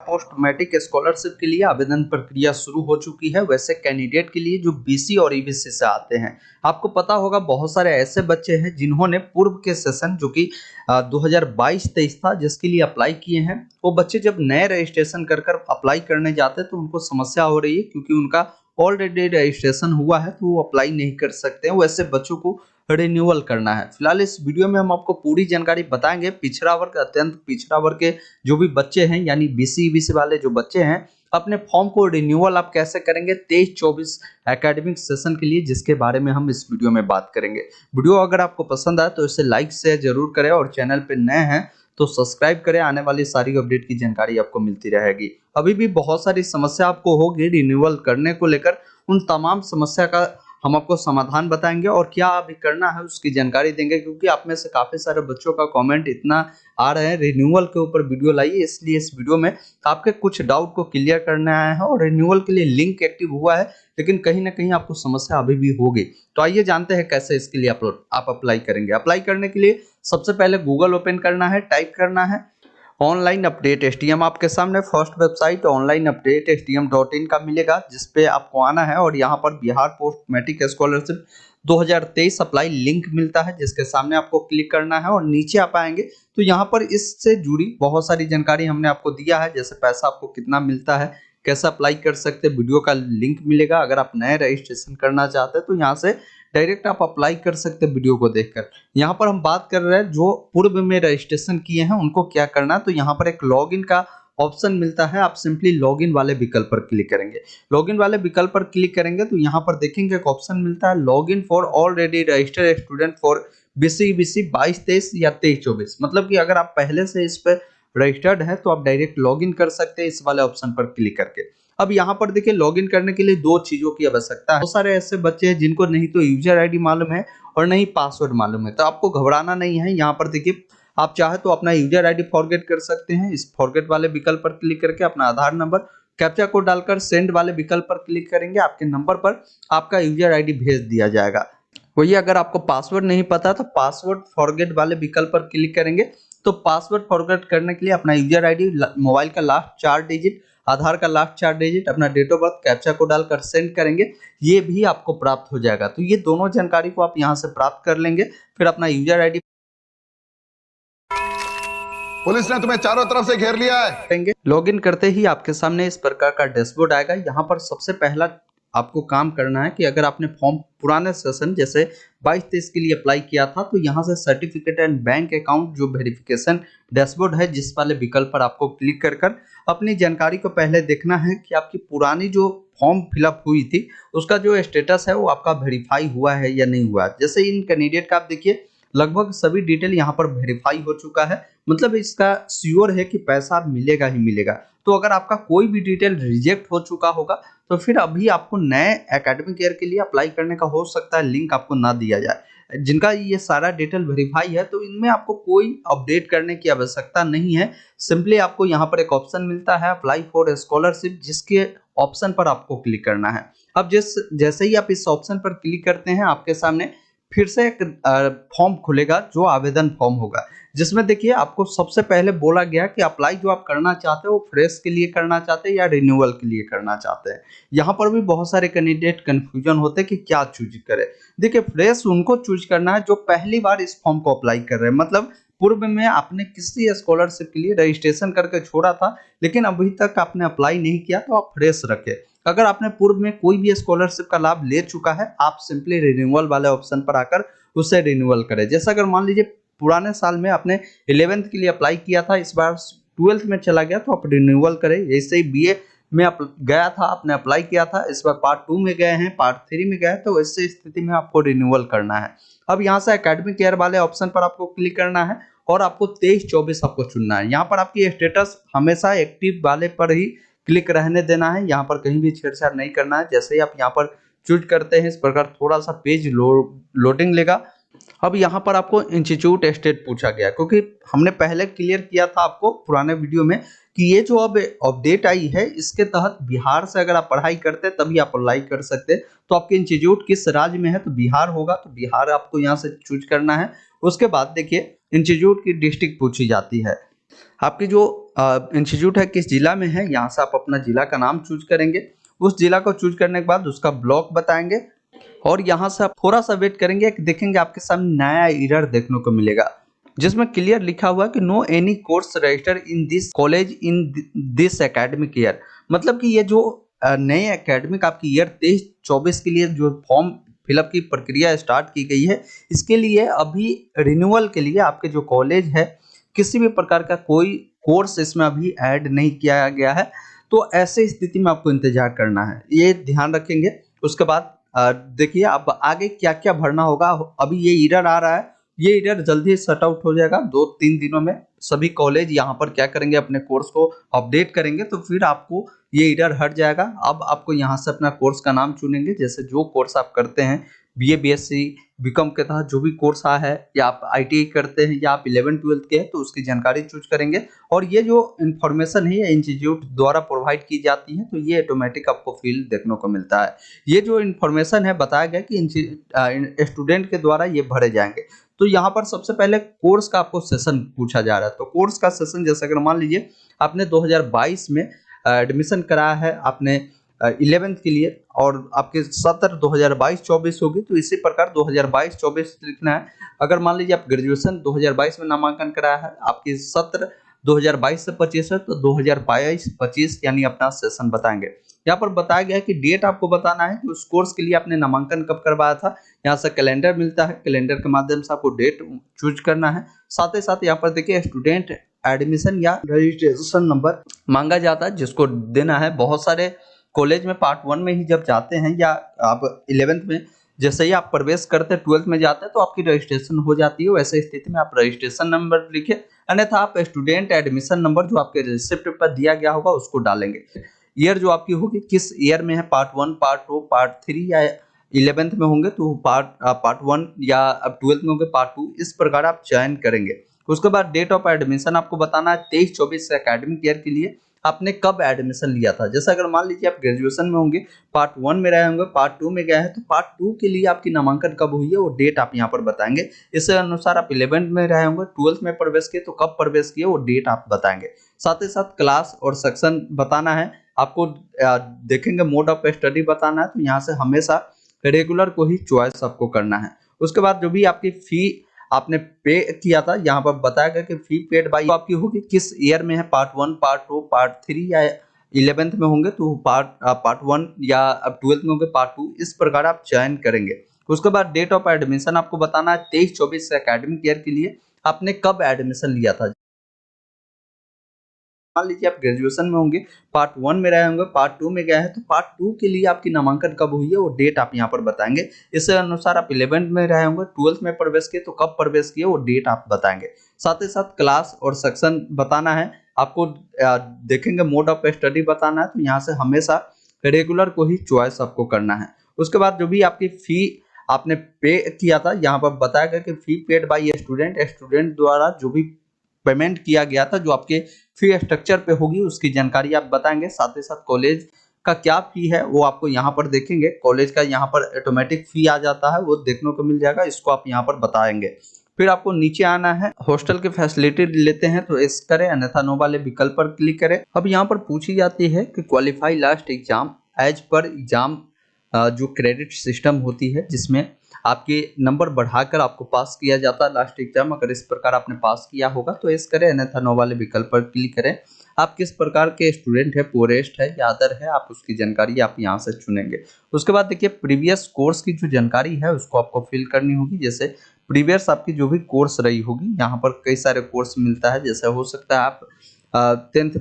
Post matric scholarship के लिए आवेदन प्रक्रिया शुरू हो चुकी है। वैसे कैंडिडेट के लिए जो बीसी और ईबीसी से आते हैं, आपको पता होगा बहुत सारे ऐसे बच्चे हैं जिन्होंने पूर्व के सेशन जो कि 2022-23 था जिसके लिए अप्लाई किए हैं। वो बच्चे जब नए रजिस्ट्रेशन कर अप्लाई करने जाते हैं तो उनको समस्या हो रही है क्योंकि उनका ऑलरेडी रजिस्ट्रेशन हुआ है तो वो अप्लाई नहीं कर सकते हैं। वैसे बच्चों को रिन्यूअल करना है। फिलहाल इस वीडियो में हम आपको पूरी जानकारी बताएंगे। पिछड़ा वर्ग, अत्यंत पिछड़ा वर्ग के जो भी बच्चे हैं यानी बीसी ईबीसी वाले जो बच्चे हैं, अपने फॉर्म को रिन्यूअल आप कैसे करेंगे 23-24 एकेडमिक सेशन के लिए, जिसके बारे में हम इस वीडियो में बात करेंगे। वीडियो अगर आपको पसंद आए तो इसे लाइक शेयर जरूर करें और चैनल पे नए हैं तो सब्सक्राइब करें। आने वाली सारी अपडेट की जानकारी आपको मिलती रहेगी। अभी भी बहुत सारी समस्या आपको होगी रिन्यूअल करने को लेकर, उन तमाम समस्या का हम आपको समाधान बताएंगे और क्या अभी करना है उसकी जानकारी देंगे, क्योंकि आप में से काफी सारे बच्चों का कमेंट इतना आ रहे हैं रिन्यूअल के ऊपर वीडियो लाइए, इसलिए इस वीडियो में आपके कुछ डाउट को क्लियर करने आए हैं। और रिन्यूअल के लिए लिंक एक्टिव हुआ है लेकिन कहीं ना कहीं आपको समस्या अभी भी होगी। तो आइए जानते हैं कैसे इसके लिए आप अप्लाई करेंगे। अप्लाई करने के लिए सबसे पहले गूगल ओपन करना है, टाइप करना है ऑनलाइन अपडेट एसटीएम। आपके सामने first website online update stm.in का मिलेगा, जिसपे आपको आना है और यहाँ पर Bihar post matric scholarship 2023 apply link मिलता है, जिसके सामने आपको क्लिक करना है और नीचे आप आएंगे तो यहाँ पर इससे जुड़ी बहुत सारी जानकारी हमने आपको दिया है, जैसे पैसा आपको कितना मिलता है, कैसे अप्लाई कर सकते हैं, वीडियो का लिंक मिलेगा। अगर आप नए रजिस्ट्रेशन करना चाहते हैं तो यहाँ से डायरेक्ट आप अप्लाई कर सकते हैं वीडियो को देखकर। यहाँ पर हम बात कर रहे हैं जो पूर्व में रजिस्ट्रेशन किए हैं उनको क्या करना है, तो यहाँ पर एक लॉगिन का ऑप्शन मिलता है। आप सिंपली लॉगिन वाले विकल्प पर क्लिक करेंगे। लॉगिन वाले विकल्प पर क्लिक करेंगे तो यहाँ पर देखेंगे एक ऑप्शन मिलता है login for already registered student for BC 22-23 या 23-24। मतलब कि अगर आप पहले से इस पर रजिस्टर्ड है तो आप डायरेक्ट लॉगिन कर सकते हैं इस वाले ऑप्शन पर क्लिक करके। अब यहाँ पर देखिए लॉगिन करने के लिए दो चीजों की आवश्यकता है। बहुत सारे ऐसे बच्चे हैं जिनको नहीं तो यूजर आईडी मालूम है और नहीं पासवर्ड मालूम है, तो आपको घबराना नहीं है। यहाँ पर देखिए आप चाहे तो अपना यूजर आईडी फॉरगेट कर सकते हैं। इस फॉरगेट वाले विकल्प पर क्लिक करके अपना आधार नंबर कैप्चा कोड डालकर सेंड वाले विकल्प पर क्लिक करेंगे, आपके नंबर पर आपका यूजर आईडी भेज दिया जाएगा। वही अगर आपको पासवर्ड नहीं पता तो पासवर्ड फॉरगेट वाले विकल्प पर क्लिक करेंगे तो पासवर्ड फॉरगेट करने के लिए अपना यूजर आईडी, मोबाइल का लास्ट 4 डिजिट, आधार का लास्ट 4 डिजिट, अपना डेट ऑफ बर्थ कैप्चा को डालकर सेंड करेंगे, ये भी आपको प्राप्त हो जाएगा। तो ये दोनों जानकारी को आप यहाँ से प्राप्त कर लेंगे। फिर अपना यूजर आईडी, पुलिस ने तुम्हें चारों तरफ से घेर लिया है। लॉगिन करते ही आपके सामने इस प्रकार का डैशबोर्ड आएगा। यहाँ पर सबसे पहला आपको काम करना है कि अगर आपने फॉर्म पुराने सेशन जैसे 22-23 के लिए अप्लाई किया था तो यहाँ से सर्टिफिकेट एंड बैंक अकाउंट जो वेरिफिकेशन डैशबोर्ड है जिस वाले विकल्प पर आपको क्लिक कर अपनी जानकारी को पहले देखना है कि आपकी पुरानी जो फॉर्म फिलअप हुई थी उसका जो स्टेटस है वो आपका वेरीफाई हुआ है या नहीं हुआ। जैसे इन कैंडिडेट का आप देखिए लगभग सभी डिटेल यहाँ पर वेरीफाई हो चुका है, मतलब इसका श्योर है कि पैसा मिलेगा ही मिलेगा। तो अगर आपका कोई भी डिटेल रिजेक्ट हो चुका होगा तो फिर अभी आपको नए एकेडमिक ईयर के लिए अप्लाई करने का हो सकता है लिंक आपको ना दिया जाए। जिनका ये सारा डिटेल वेरीफाई है तो इनमें आपको कोई अपडेट करने की आवश्यकता नहीं है। सिंपली आपको यहाँ पर एक ऑप्शन मिलता है अप्लाई फॉर स्कॉलरशिप, जिसके ऑप्शन पर आपको क्लिक करना है। अब जैसे ही आप इस ऑप्शन पर क्लिक करते हैं आपके सामने फिर से एक फॉर्म खुलेगा जो आवेदन फॉर्म होगा, जिसमें देखिए आपको सबसे पहले बोला गया कि अप्लाई जो आप करना चाहते हो वो फ्रेश के लिए करना चाहते हैं या रिन्यूअल के लिए करना चाहते हैं। यहाँ पर भी बहुत सारे कैंडिडेट कंफ्यूजन होते हैं कि क्या चूज करें। देखिए फ्रेश उनको चूज करना है जो पहली बार इस फॉर्म को अप्लाई कर रहे हैं, मतलब पूर्व में आपने किसी स्कॉलरशिप के लिए रजिस्ट्रेशन करके छोड़ा था लेकिन अभी तक आपने अप्लाई नहीं किया तो आप फ्रेश रखें। अगर आपने पूर्व में कोई भी स्कॉलरशिप का लाभ ले चुका है आप सिंपली रिन्यूअल वाले ऑप्शन पर आकर उसे रिन्यूअल करें। जैसा अगर मान लीजिए पुराने साल में आपने 11th के लिए अप्लाई किया था, इस बार 12th में चला गया तो आप रिन्यूअल करें। ऐसे ही बीए में गया था आपने अप्लाई किया था, इस बार पार्ट 2 में गए हैं, पार्ट 3 में गए तो ऐसे स्थिति में आपको रिन्यूअल करना है। अब यहाँ से एकेडमिक ईयर वाले ऑप्शन पर आपको क्लिक करना है और आपको 23-24 आपको चुनना है। यहाँ पर आपकी स्टेटस हमेशा एक्टिव वाले पर ही क्लिक रहने देना है, यहाँ पर कहीं भी छेड़छाड़ नहीं करना है। जैसे ही आप यहाँ पर चूज करते हैं इस प्रकार थोड़ा सा पेज लोडिंग लेगा। अब यहाँ पर आपको इंस्टीट्यूट स्टेट पूछा गया, क्योंकि हमने पहले क्लियर किया था आपको पुराने वीडियो में कि ये जो अब अपडेट आई है इसके तहत बिहार से अगर आप पढ़ाई करते हैं तभी आप अप्लाई कर सकते हैं। तो आपके इंस्टीट्यूट किस राज्य में है तो बिहार होगा, तो बिहार आपको यहाँ से चूज करना है। उसके बाद देखिए इंस्टीट्यूट की डिस्ट्रिक्ट पूछी जाती है, आपकी जो इंस्टीट्यूट है किस जिला में है, यहाँ से आप अपना जिला का नाम चूज करेंगे। उस जिला को चूज करने के बाद उसका ब्लॉक बताएंगे और यहाँ से आप थोड़ा सा वेट करेंगे, देखेंगे आपके सामने नया एरर देखने को मिलेगा जिसमें क्लियर लिखा हुआ है कि no any course register in this college in this academic year. मतलब कि ये जो नए एकेडमिक आपकी ईयर 23-24 के लिए जो फॉर्म फिलअप की प्रक्रिया स्टार्ट की गई है, इसके लिए अभी रिन्यूअल के लिए आपके जो कॉलेज है किसी भी प्रकार का कोई कोर्स इसमें अभी ऐड नहीं किया गया है। तो ऐसे स्थिति में आपको इंतजार करना है, ये ध्यान रखेंगे। उसके बाद देखिए अब आगे क्या क्या भरना होगा। अभी ये एरर आ रहा है, ये एरर जल्दी सॉर्ट आउट हो जाएगा 2-3 दिनों में। सभी कॉलेज यहाँ पर क्या करेंगे, अपने कोर्स को अपडेट करेंगे तो फिर आपको ये एरर हट जाएगा। अब आपको यहाँ से अपना कोर्स का नाम चुनेंगे, जैसे जो कोर्स आप करते हैं बीए बीएससी बीकॉम के तहत जो भी कोर्स है, या आप आईटीआई करते हैं या आप 11th-12th के हैं तो उसकी जानकारी चूज करेंगे। और ये जो इन्फॉर्मेशन है ये इंस्टीट्यूट द्वारा प्रोवाइड की जाती है, तो ये ऑटोमेटिक आपको फील्ड देखने को मिलता है। ये जो इन्फॉर्मेशन है बताया गया कि स्टूडेंट के द्वारा ये भरे जाएंगे। तो यहाँ पर सबसे पहले कोर्स का आपको सेशन पूछा जा रहा है। तो कोर्स का सेशन जैसे अगर मान लीजिए आपने 2022 में एडमिशन कराया है आपने 11th के लिए और आपके सत्र 2022-24 होगी, तो इसी प्रकार 2022-24 लिखना है। अगर मान लीजिए आप ग्रेजुएशन 2022 में नामांकन कराया है, आपकी सत्र 2022 से 25 है, तो 2022-25 यानी अपना सेशन बताएंगे। यहाँ पर बताया गया है कि डेट आपको बताना है कि उस कोर्स के लिए आपने नामांकन कब करवाया था। यहाँ से कैलेंडर मिलता है, कैलेंडर के माध्यम से आपको डेट चूज करना है। साथ ही साथ यहाँ पर देखिए स्टूडेंट एडमिशन या रजिस्ट्रेशन नंबर मांगा जाता है, जिसको देना है। बहुत सारे कॉलेज में पार्ट 1 में ही जब जाते हैं या आप 11th में जैसे ही आप प्रवेश करते हैं 12th में जाते हैं तो आपकी रजिस्ट्रेशन हो जाती है। वैसे स्थिति में आप रजिस्ट्रेशन नंबर लिखिए, अन्यथा आप स्टूडेंट एडमिशन नंबर जो आपके रिसिप्ट पर दिया गया होगा उसको डालेंगे। ईयर जो आपकी होगी किस ईयर में है, पार्ट 1, पार्ट 2, पार्ट 3 या 11th में होंगे तो पार्ट 1 या अब 12th में होंगे पार्ट 2, इस प्रकार आप चयन करेंगे। उसके बाद डेट ऑफ एडमिशन आपको बताना है 23-24 एकेडमिक ईयर के लिए आपने कब एडमिशन लिया था। जैसे अगर मान लीजिए आप ग्रेजुएशन में होंगे, पार्ट 1 में रहे होंगे, पार्ट 2 में गए हैं, तो पार्ट 2 के लिए आपकी नामांकन कब हुई है वो डेट आप यहाँ पर बताएंगे। इस अनुसार आप 11th में रहे होंगे, 12th में प्रवेश किए तो कब प्रवेश किए वो डेट आप बताएंगे। साथ ही साथ क्लास और सेक्शन बताना है आपको। देखेंगे मोड ऑफ स्टडी बताना है, तो यहाँ से हमेशा रेगुलर को ही चॉइस आपको करना है। उसके बाद जो भी आपकी फी आपने पे किया था, यहाँ पर बताया गया कि फी पेड बाई आपकी होगी किस ईयर में है, पार्ट 1, पार्ट 2, पार्ट 3 या 11th में होंगे तो पार्ट 1 या अब 12th में होंगे पार्ट 2, इस प्रकार आप चयन करेंगे। उसके बाद डेट ऑफ एडमिशन आपको बताना है 23-24 एकेडमिक ईयर के लिए आपने कब एडमिशन लिया था। मान लीजिए आप ग्रेजुएशन में होंगे, पार्ट 1 में रहे होंगे, पार्ट 2 में गए हैं, तो पार्ट 2 के लिए आपकी नामांकन कब हुई है वो डेट आप यहाँ पर बताएंगे। इस अनुसार आप 11th में रहे होंगे, 12th में प्रवेश किए तो कब प्रवेश किए वो डेट आप बताएंगे। साथ ही साथ क्लास और सेक्शन बताना है आपको। देखेंगे मोड ऑफ स्टडी बताना है, तो यहाँ से हमेशा रेगुलर को ही चॉइस आपको करना है। उसके बाद जो भी आपकी फी आपने पे किया था, यहाँ पर बताया गया कि फी पेड बाई स्टूडेंट द्वारा जो भी पेमेंट किया गया था, जो आपके फी स्ट्रक्चर पे होगी उसकी जानकारी आप बताएंगे। साथ ही साथ कॉलेज का क्या फी है वो आपको यहाँ पर देखेंगे। कॉलेज का यहाँ पर ऑटोमेटिक फी आ जाता है, वो देखने को मिल जाएगा, इसको आप यहाँ पर बताएंगे। फिर आपको नीचे आना है, हॉस्टल की फैसिलिटी लेते हैं तो इस करें, अन्यथा नो वाले विकल्प पर क्लिक करें। अब यहाँ पर पूछी जाती है कि qualify last exam as per exam जो क्रेडिट सिस्टम होती है, जिसमें आपके नंबर बढ़ाकर आपको पास किया जाता है लास्ट एग्जाम। अगर इस प्रकार आपने पास किया होगा तो इस करें, अन्यथा नो वाले विकल्प पर क्लिक करें। आप किस प्रकार के स्टूडेंट है, पुअरेस्ट है या अदर है, आप उसकी जानकारी आप यहाँ से चुनेंगे। उसके बाद देखिए प्रीवियस कोर्स की जो जानकारी है उसको आपको फिल करनी होगी। जैसे प्रीवियस आपकी जो भी कोर्स रही होगी, यहाँ पर कई सारे कोर्स मिलता है। जैसे हो सकता है आप 10th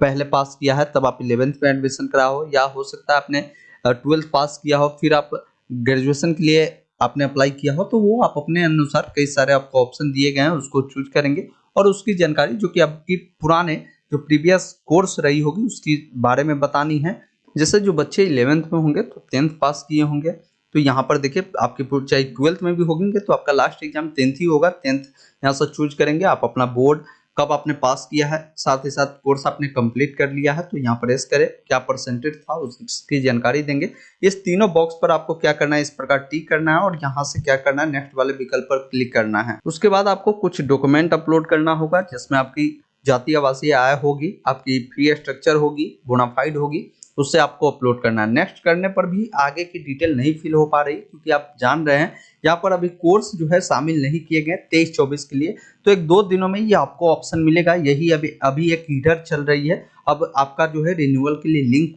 पहले पास किया है तब आप 11th में एडमिशन करा हो, या हो सकता है आपने 12th पास किया हो फिर आप ग्रेजुएशन के लिए आपने अप्लाई किया हो, तो वो आप अपने अनुसार कई सारे आपको ऑप्शन दिए गए हैं उसको चूज करेंगे और उसकी जानकारी जो कि आपकी पुराने जो प्रीवियस कोर्स रही होगी उसके बारे में बतानी है। जैसे जो बच्चे 11th में होंगे तो 10th पास किए होंगे, तो यहाँ पर देखिए आपके चाहे 12th में भी होंगे तो आपका लास्ट एग्जाम 10th ही होगा। 10th यहाँ से चूज करेंगे, आप अपना बोर्ड कब आपने पास किया है, साथ ही साथ कोर्स आपने कंप्लीट कर लिया है तो यहाँ पर प्रेस करें, क्या परसेंटेज था उसकी जानकारी देंगे। इस तीनों बॉक्स पर आपको क्या करना है, इस प्रकार टिक करना है और यहाँ से क्या करना है, नेक्स्ट वाले विकल्प पर क्लिक करना है। उसके बाद आपको कुछ डॉक्यूमेंट अपलोड करना होगा, जिसमें आपकी जातीय आवासीय आय होगी, आपकी फी स्ट्रक्चर होगी, बोनाफाइड होगी, उससे आपको अपलोड करना है। नेक्स्ट करने पर भी आगे की डिटेल नहीं फिल हो पा रही, क्योंकि आप जान रहे हैं यहाँ पर अभी कोर्स जो है शामिल नहीं किए गए 23-24 के लिए। तो 1-2 दिनों में ये आपको ऑप्शन मिलेगा। यही अभी एक हीडर चल रही है। अब आपका जो है रिन्यूअल के लिए लिंक